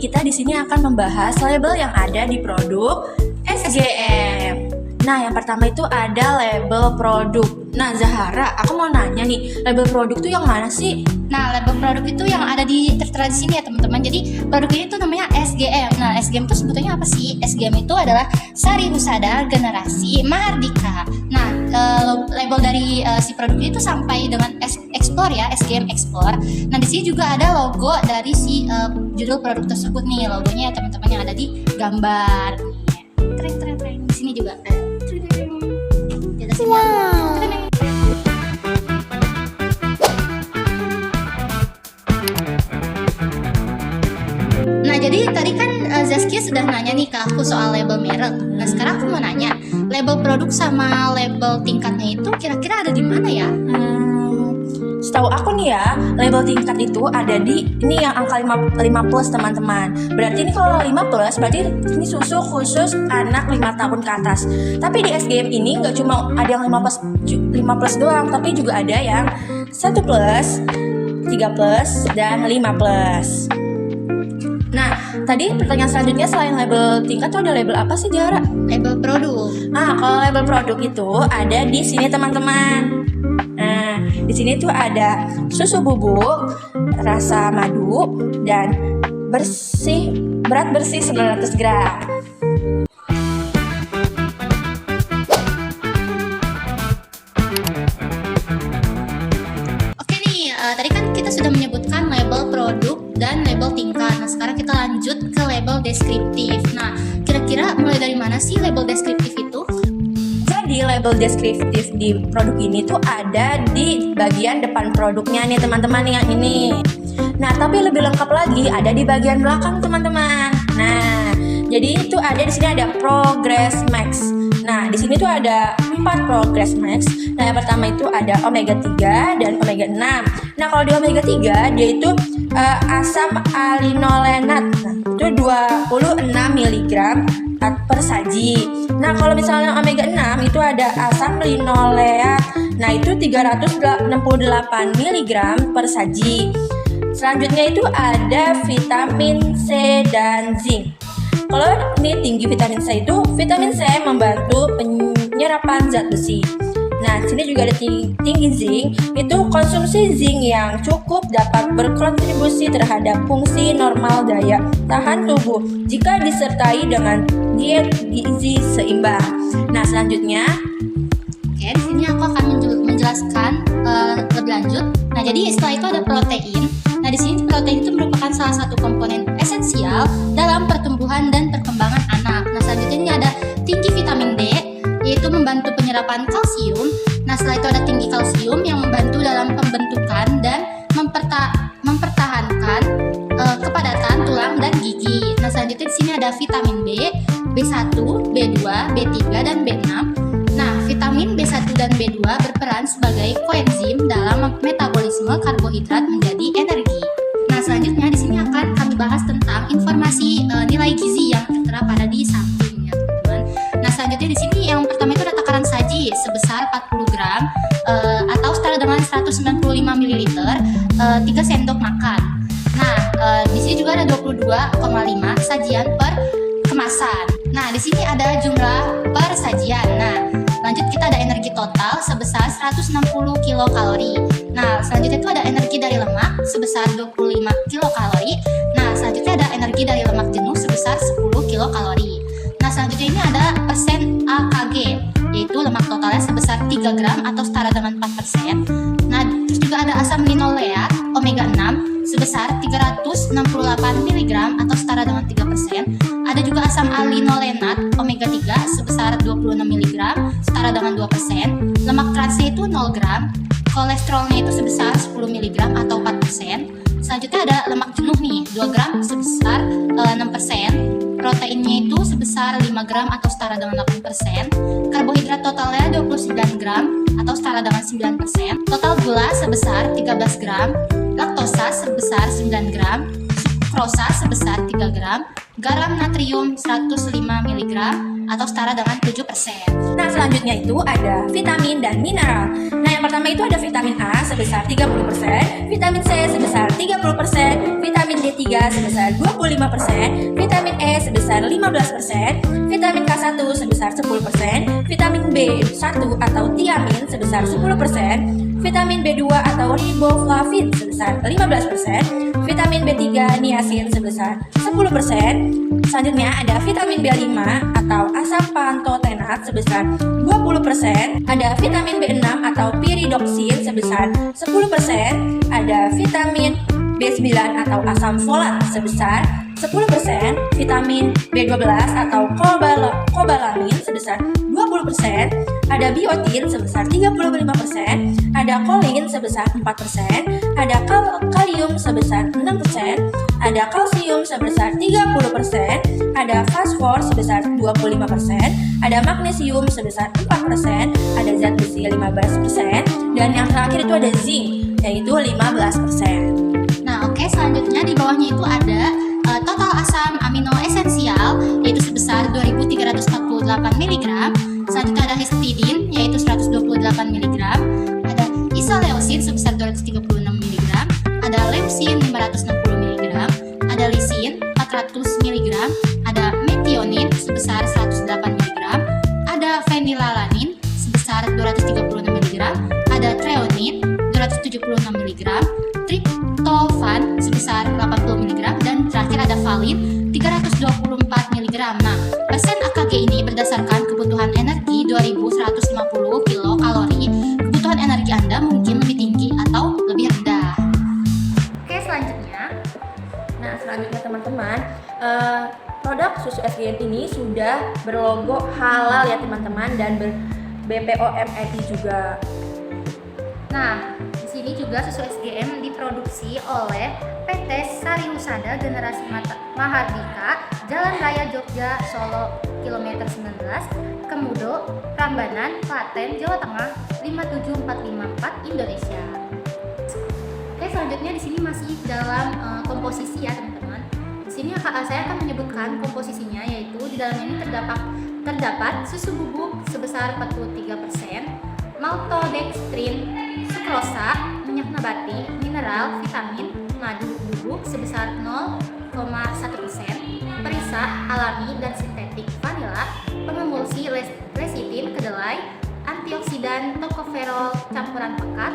kita di sini akan membahas label yang ada di produk SGM. Nah, yang pertama itu ada label produk. Nah, Zahara, aku mau nanya nih, label produk itu yang mana sih? Nah, label produk itu yang ada tertera di sini ya teman-teman. Jadi produk ini tuh namanya SGM. Nah, SGM itu sebetulnya apa sih? SGM itu adalah Sari Husada Generasi Mahardika. Nah, label dari si produk ini tuh sampai dengan Explore ya, SGM Explore. Nah, di sini juga ada logo dari si judul produk tersebut nih. Logonya ya teman-teman yang ada di gambar. Keren. Di sini juga. Di atas sini. Keren. Nah, jadi tadi kan Zaskia sudah nanya nih ke aku soal label merek. Nah, sekarang aku mau nanya, label produk sama label tingkatnya itu kira-kira ada di mana ya? Setahu aku nih ya, label tingkat itu ada di ini yang angka 5 plus teman-teman. Berarti ini kalau 5 plus berarti ini susu khusus anak 5 tahun ke atas. Tapi di SGM ini nggak cuma ada yang 5 plus doang, tapi juga ada yang 1 plus, 3 plus, dan 5 plus. Nah, tadi pertanyaan selanjutnya selain label tingkat tuh ada label apa sih, Jara? Label produk. Nah, kalau label produk itu ada di sini teman-teman. Nah, di sini tuh ada susu bubuk, rasa madu, dan berat bersih 900 gram. Oke nih, tadi kan kita sudah menyebutkan label produk dan label tingkat. Nah, sekarang kita lanjut ke label deskriptif. Nah, kira-kira mulai dari mana sih label deskriptif itu? Jadi label deskriptif di produk ini tuh ada di bagian depan produknya nih teman-teman yang ini. Nah, tapi lebih lengkap lagi ada di bagian belakang teman-teman. Nah, jadi itu ada di sini ada Progress Max. Nah, di sini tuh ada 4 Progress Max. Nah, yang pertama itu ada omega 3 dan omega 6. Nah, kalau di omega 3 dia itu asam alinolenat. Nah, itu 26 mg per saji. Nah, kalau misalnya omega 6 itu ada asam linoleat. Nah, itu 368 mg per saji. Selanjutnya itu ada vitamin C dan zinc. Kalau ini tinggi vitamin C itu, vitamin C membantu penyerapan zat besi. Nah, sini juga ada tinggi zinc. Itu konsumsi zinc yang cukup dapat berkontribusi terhadap fungsi normal daya tahan tubuh jika disertai dengan diet gizi seimbang. Nah, selanjutnya, Oke, di sini aku akan menjelaskan lebih lanjut. Nah, jadi setelah itu ada protein. Nah, di sini protein itu merupakan salah satu komponen esensial dalam pertumbuhan dan perkembangan anak. Nah, selanjutnya ini ada tinggi vitamin D, yaitu membantu penyerapan kalsium. Nah, setelah itu ada tinggi kalsium yang membantu dalam pembentukan dan mempertahankan kepadatan tulang dan gigi. Nah, selanjutnya di sini ada vitamin B, B1, B2, B3, dan B6. Nah, vitamin B1 dan B2 berperan sebagai koenzim dalam metabolisme karbohidrat menjadi energi. Nah, selanjutnya di sini akan kami bahas tentang informasi nilai gizi yang tertera pada di samping ya, teman-teman. Nah, selanjutnya di sini yang pertama itu ada takaran saji sebesar 40 gram atau setara dengan 195 ml, 3 sendok makan. Nah, di sini juga ada 22,5 sajian per kemasan. Nah, di sini ada jumlah per sajian. Nah, lanjut kita ada energi total sebesar 160 kilokalori. Nah, selanjutnya itu ada energi dari lemak sebesar 25 kilokalori. Nah, selanjutnya ada energi dari lemak jenuh sebesar 10 kilokalori. Nah, selanjutnya ini ada persen AKG, yaitu lemak totalnya sebesar 3 gram atau setara dengan 4%. Nah, terus juga ada asam linoleat omega 6 sebesar 368 mg atau setara dengan 3%. Ada juga asam alinolenat omega 3 sebesar 26 mg setara dengan 2%. Lemak transnya itu 0 gram. Kolesterolnya itu sebesar 10 mg atau 4%. Selanjutnya ada lemak jenuh nih, 2 gram sebesar 6%. Proteinnya itu sebesar 5 gram atau setara dengan 8%. Karbohidrat totalnya 29 gram atau setara dengan 9%. Total gula sebesar 13 gram. Laktosa sebesar 9 gram. Sukrosa sebesar 3 gram. Garam natrium 105 mg atau setara dengan 7%. nah selanjutnya itu ada vitamin dan mineral. Nah, yang pertama itu ada vitamin A sebesar 30%, vitamin C sebesar 30%, vitamin D3 sebesar 25%, vitamin E sebesar 15%, vitamin K1 sebesar 10%, vitamin B1 atau tiamin sebesar 10%, vitamin B2 atau riboflavin sebesar 15%, vitamin B3 niacin sebesar 10%. Selanjutnya ada vitamin B5 atau asam pantotenat sebesar 20%, ada vitamin B6 atau pyridoxine sebesar 10%, ada vitamin B9 atau asam folat sebesar 10%, vitamin B12 atau kobalamin sebesar 20%, ada biotin sebesar 35%, ada kolin sebesar 4%, ada kalium sebesar 6%, ada kalsium sebesar 30%, ada fosfor sebesar 25%, ada magnesium sebesar 4%, ada zat besi 15%, dan yang terakhir itu ada zinc yaitu 15%. Nah, oke, selanjutnya di bawahnya itu ada total asam amino esensial yaitu sebesar 2348 mg. Selanjutnya ada histidin yaitu 128 mg, ada isoleucin sebesar 236 mg, ada leucin 560 mg, ada lisin 400 mg, ada metionin sebesar 108 mg, ada fenilalanin sebesar 236 mg, ada treonin 276 mg, triptofan sebesar 80 mg, dan terakhir ada valin 324 mg. Nah, persen AKG ini berdasarkan kebutuhan energi 2150 kilokalori. Kebutuhan energi Anda mungkin lebih tinggi atau lebih rendah. Oke, selanjutnya. Nah, selanjutnya teman-teman, produk susu SGM ini sudah berlogo halal ya teman-teman, dan BPOM RI juga. Nah, di sini juga susu SGM diproduksi oleh PT Sari Husada Generasi Mahardika, Jalan Raya Jogja, Solo, kilometer 19, Kemudo, Prambanan, Klaten, Jawa Tengah 57454 Indonesia. Oke, selanjutnya di sini masih dalam komposisi ya teman-teman. Di sini saya akan menyebutkan komposisinya, yaitu di dalamnya ini terdapat susu bubuk sebesar 43%, maltodextrin, sukrosa, minyak nabati, mineral, vitamin, madu bubuk sebesar 0,1%, perisa alami dan sintetik, vanila, pengemulsi lecitin kedelai, antioksidan tocoferol campuran pekat,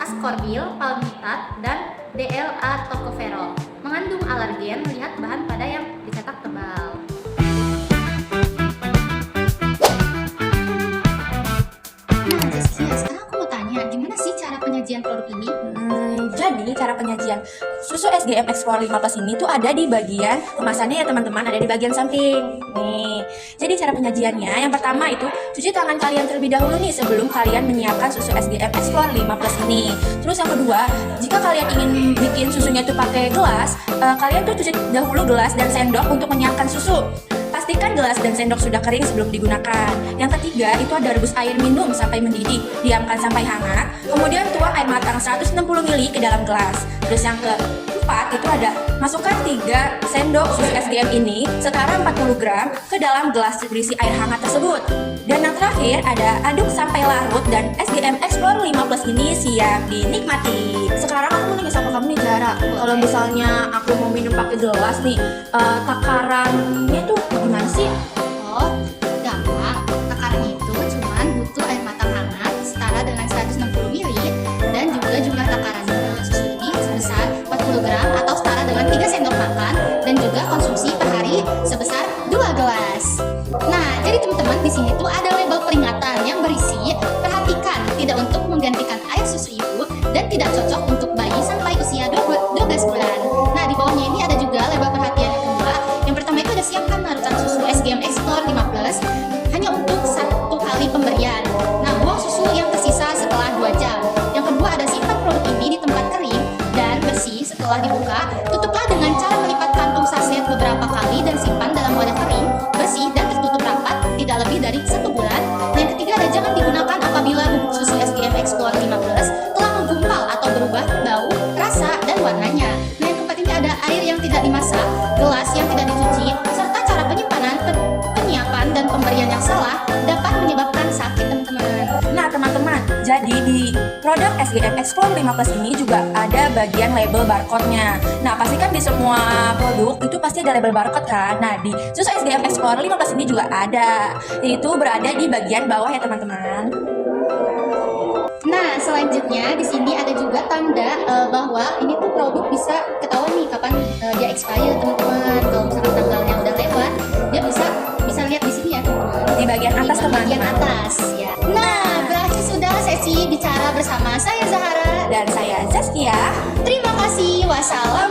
ascorbil palmitat, dan DLA tocoferol. Mengandung alergen, lihat bahan pada yang dicetak tebal. Penyajian produk ini. Jadi cara penyajian susu SGM Explore 5+ ini tuh ada di bagian kemasannya ya teman-teman, ada di bagian samping. Nih. Jadi cara penyajiannya yang pertama itu cuci tangan kalian terlebih dahulu nih sebelum kalian menyiapkan susu SGM Explore 5+ ini. Terus yang kedua, jika kalian ingin bikin susunya tuh pakai gelas, kalian tuh cuci dahulu gelas dan sendok untuk menyiapkan susu. Pastikan gelas dan sendok sudah kering sebelum digunakan. Yang ketiga, itu ada rebus air minum sampai mendidih. Diamkan sampai hangat. Kemudian tuang air matang 160 ml ke dalam gelas. Terus yang keempat, itu ada masukkan 3 sendok susu SGM ini setara 40 gram ke dalam gelas berisi air hangat tersebut. Dan yang terakhir, ada aduk sampai larut dan SGM Explore 5+ ini siap dinikmati. Sekarang aku mau nanya sama kamu nih Zara, kalau misalnya aku mau minum pakai gelas nih, takarannya tuh gimana sih? Oh, gampang. Takarannya itu cuman butuh air matang hangat setara dengan 160 ml dan juga jumlah takarannya susu ini sebesar 40 gram atau setara dengan 3 sendok makan, dan juga konsumsi per hari sebesar 2 gelas. Nah, jadi teman-teman di sini tuh ada label peringatan yang berisi perhatikan tidak untuk menggantikan air susu ibu dan tidak cocok untuk bayi sampai usia 12 bulan. Nah, di bawahnya ini ada juga label perhatian yang kedua. Yang pertama itu ada siapkan larutan susu SGM Explore 5+ hanya untuk 1 kali pemberian. Nah, buang susu yang tersisa setelah 2 jam. Yang kedua ada simpan produk ini di tempat kering dan bersih setelah dibuka. Tutuplah dengan cara melipat kantung saset beberapa kali dan simpan dalam wadah kering, bersih dan tertutup rapat tidak lebih dari 1 bulan. Yang ketiga ada jangan digunakan apabila bubuk susu SGM Explore 5+ telah menggumpal atau berubah bau, rasa, dan warnanya. Nah, yang keempat ini ada air yang tidak dimasak, gelas yang tidak dicuci, serta cara penyimpanan, penyiapan, dan pemberian yang salah dapat menyebabkan sakit teman-teman. Nah teman-teman, Jadi di produk SGM Explore 5 Plus ini juga ada bagian label barcode-nya. Nah, pasti kan di semua produk itu pasti ada label barcode kan. Nah, di susu SGM Explore 5 Plus ini juga ada. Itu berada di bagian bawah ya teman-teman. Nah, selanjutnya di sini ada juga tanda bahwa ini tuh produk bisa ketahuan nih kapan dia expire, teman-teman. Kalau misalkan tanggalnya udah lewat, dia bisa lihat di sini ya, teman-teman. Di bagian atas, Di bagian teman-teman. atas ya. Nah, berakhir sudah sesi bicara bersama saya Zahara Dan saya Zaskia. Terima kasih. Wassalam.